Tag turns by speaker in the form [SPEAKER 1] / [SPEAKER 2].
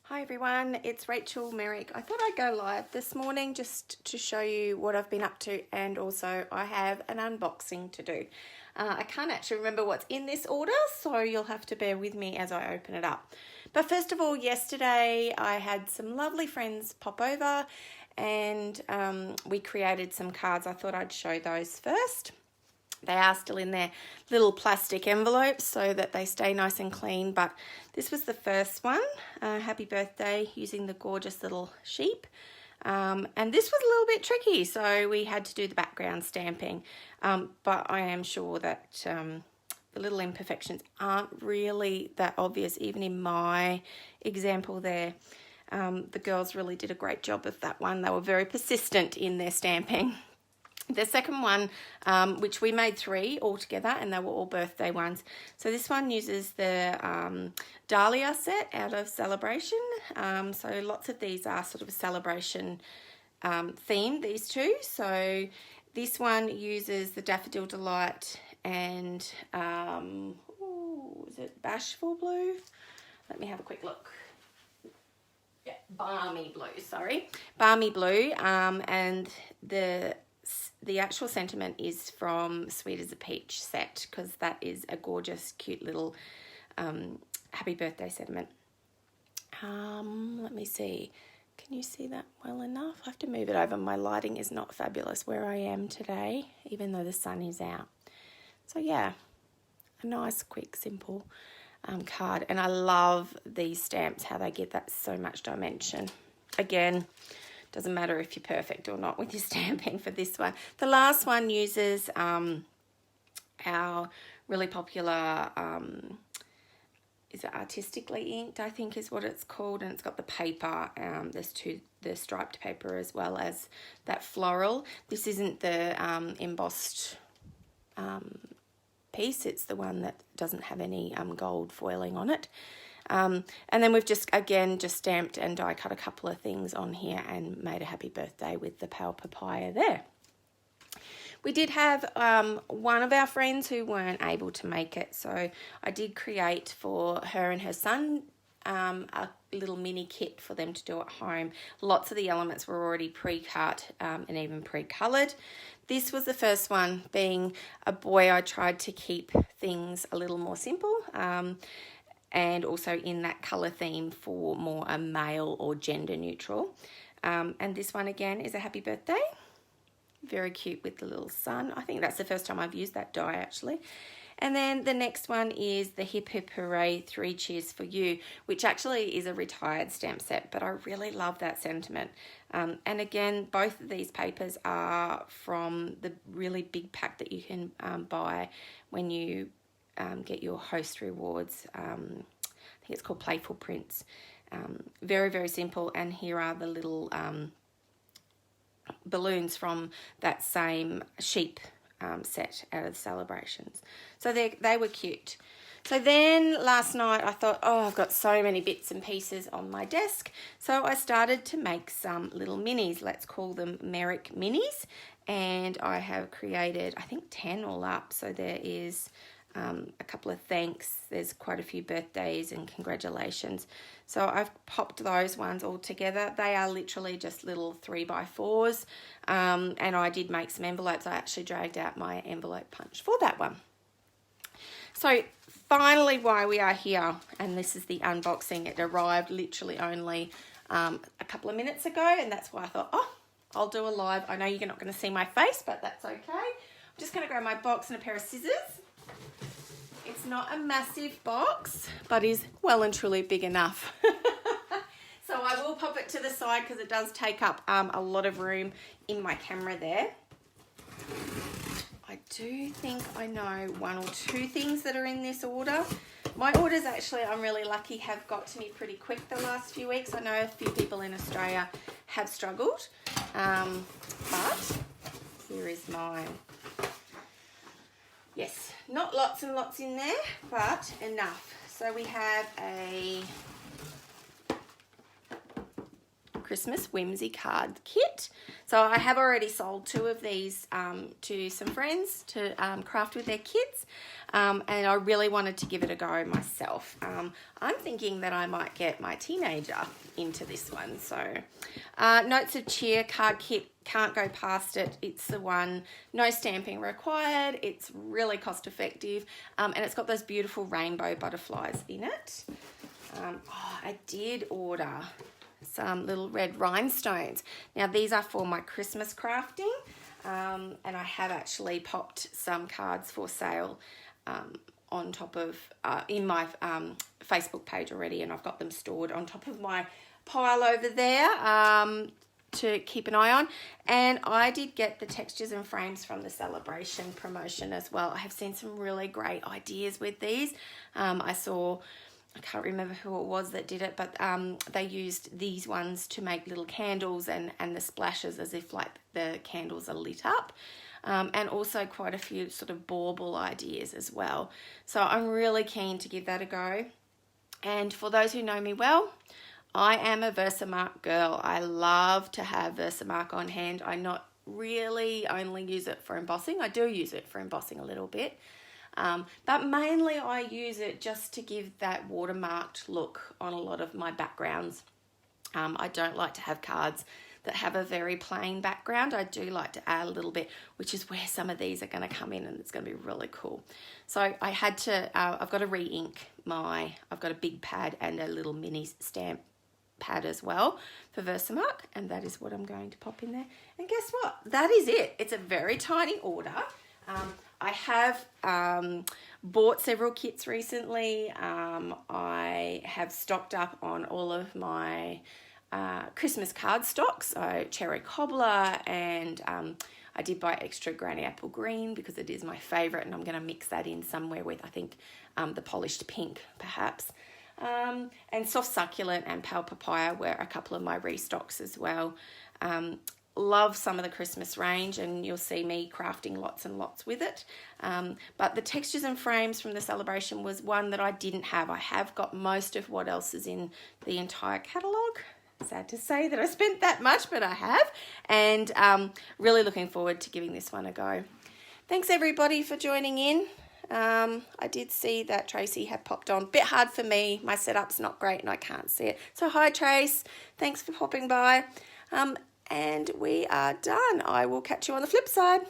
[SPEAKER 1] Hi everyone, it's Rachel Merrick. I thought I'd go live this morning just to show you what I've been up to, and also I have an unboxing to do. I can't actually remember what's in this order, so you'll have to bear with me as I open it up. But first of all, yesterday I had some lovely friends pop over and we created some cards. I thought I'd show those first. They are still in their little plastic envelopes so that they stay nice and clean, but this was the first one, happy birthday, using the gorgeous little sheep. And this was a little bit tricky, so we had to do the background stamping, but I am sure that the little imperfections aren't really that obvious, even in my example there. The girls really did a great job of that one. They were very persistent in their stamping. The second one, which we made 3 altogether, and they were all birthday ones. So this one uses the Dahlia set out of Celebration. So lots of these are sort of a celebration theme, these two. So this one uses the Daffodil Delight and, is it Bashful Blue? Let me have a quick look. Yeah, Balmy Blue, sorry. Balmy Blue, and the actual sentiment is from Sweet as a Peach set, because that is a gorgeous, cute little happy birthday sentiment. Let me see. Can you see that well enough? I have to move it over. My lighting is not fabulous where I am today, even though the sun is out. So yeah, a nice, quick, simple card. And I love these stamps, how they give that so much dimension. Again, doesn't matter if you're perfect or not with your stamping for this one. The last one uses our really popular, is it Artistically Inked, I think is what it's called, and it's got the paper, the striped paper as well as that floral. This isn't the embossed piece, it's the one that doesn't have any gold foiling on it. And then we've just stamped and die cut a couple of things on here and made a happy birthday with the pale papaya there. We did have one of our friends who weren't able to make it, so I did create for her and her son a little mini kit for them to do at home. Lots of the elements were already pre-cut and even pre-coloured. This was the first one. Being a boy, I tried to keep things a little more simple, and also in that colour theme for more a male or gender neutral. And this one again is a happy birthday. Very cute with the little sun. I think that's the first time I've used that die actually. And then the next one is the Hip Hip Hooray 3 Cheers for You, which actually is a retired stamp set, but I really love that sentiment. And again, both of these papers are from the really big pack that you can buy when you get your host rewards. I think it's called Playful Prints. Very, very simple. And here are the little balloons from that same sheep set out of the Celebrations. So they were cute. So then last night I thought, oh, I've got so many bits and pieces on my desk. So I started to make some little minis. Let's call them Merrick Minis. And I have created, I think, 10 all up. So there is a couple of thanks. There's quite a few birthdays and congratulations. So I've popped those ones all together. They are literally just little 3x4s. And I did make some envelopes. I actually dragged out my envelope punch for that one. So finally, why we are here, and this is the unboxing. It arrived literally only a couple of minutes ago, and that's why I thought, oh, I'll do a live. I know you're not going to see my face, but that's okay. I'm just going to grab my box and a pair of scissors. It's not a massive box, but is well and truly big enough. So I will pop it to the side because it does take up a lot of room in my camera there. I do think I know 1 or 2 things that are in this order. My orders actually, I'm really lucky, have got to me pretty quick the last few weeks. I know a few people in Australia have struggled, but here is mine. Yes, not lots and lots in there, but enough. So we have a Christmas Whimsy card kit. So I have already sold 2 of these to some friends to craft with their kids, and I really wanted to give it a go myself. I'm thinking that I might get my teenager into this one. So Notes of Cheer card kit, can't go past it. It's the one, no stamping required. It's really cost effective, and it's got those beautiful rainbow butterflies in it. I did order some little red rhinestones. Now these are for my Christmas crafting, and I have actually popped some cards for sale on top of in my Facebook page already, and I've got them stored on top of my pile over there to keep an eye on. And I did get the textures and frames from the celebration promotion as well. I have seen some really great ideas with these. I can't remember who it was that did it, but they used these ones to make little candles and the splashes as if like the candles are lit up. And also quite a few sort of bauble ideas as well. So I'm really keen to give that a go. And for those who know me well, I am a Versamark girl. I love to have Versamark on hand. I not really only use it for embossing. I do use it for embossing a little bit. But mainly I use it just to give that watermarked look on a lot of my backgrounds. I don't like to have cards that have a very plain background. I do like to add a little bit, which is where some of these are going to come in, and it's going to be really cool. So I had to, I've got to re-ink I've got a big pad and a little mini stamp pad as well for Versamark, and that is what I'm going to pop in there. And guess what? That is it. It's a very tiny order. I have bought several kits recently. I have stocked up on all of my Christmas card stock, so Cherry Cobbler, and I did buy extra Granny Apple Green because it is my favourite, and I'm going to mix that in somewhere with, I think, the Polished Pink perhaps. And Soft Succulent and Pale Papaya were a couple of my restocks as well. Love some of the Christmas range, and you'll see me crafting lots and lots with it. But the textures and frames from the celebration was one that I didn't have. I have got most of what else is in the entire catalogue. Sad to say that I spent that much, but I have. And really looking forward to giving this one a go. Thanks everybody for joining in. I did see that Tracy had popped on. Bit hard for me. My setup's not great and I can't see it. So hi Trace. Thanks for popping by. And we are done. I will catch you on the flip side.